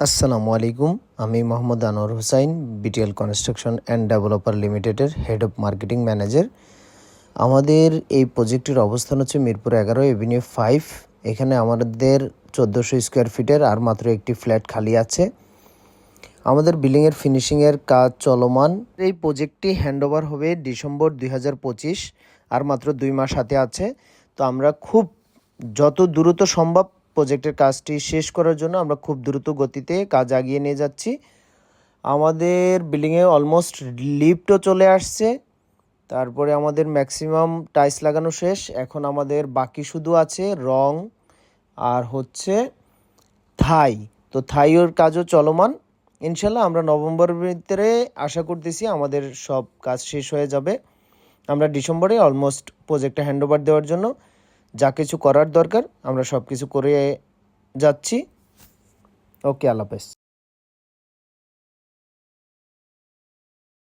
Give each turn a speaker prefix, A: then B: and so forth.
A: আসসালামু আলাইকুম। আমি Mohammad Anwar Hossain, BTL construction and developer লিমিটেডের হেড অফ মার্কেটিং ম্যানেজার। আমাদের এই প্রজেক্টের অবস্থান হচ্ছে মিরপুর 11 এভিনিউ 5। এখানে আমাদের 1400 স্কোয়ার ফিটের আর মাত্র একটি ফ্ল্যাট খালি আছে। আমাদের বিল্ডিংয়ের ফিনিশিংয়ের কাজ চলমান। এই প্রজেক্টটি হ্যান্ডওভার হবে ডিসেম্বর 2025, আর মাত্র 2 মাস হাতে আছে। তো আমরা খুব যত দ্রুত সম্ভব প্রজেক্টের কাজটি শেষ করার জন্য আমরা খুব দ্রুত গতিতে কাজ এগিয়ে নিয়ে যাচ্ছি। আমাদের বিল্ডিংয়ে অলমোস্ট লিফটও চলে আসছে। তারপরে আমাদের ম্যাক্সিমাম টাইলস লাগানো শেষ। এখন আমাদের বাকি শুধু আছে রং আর হচ্ছে থাই। তো থাইয়ের কাজও চলমান। ইনশাল্লাহ আমরা নভেম্বরের ভিতরে আশা করতেছি আমাদের সব কাজ শেষ হয়ে যাবে। আমরা ডিসেম্বরে অলমোস্ট প্রজেক্টটা হ্যান্ডওভার দেওয়ার জন্য যা কিছু করার দরকার আমরা সব কিছু করে যাচ্ছি। ওকে, আল্লাহ হাফেজ।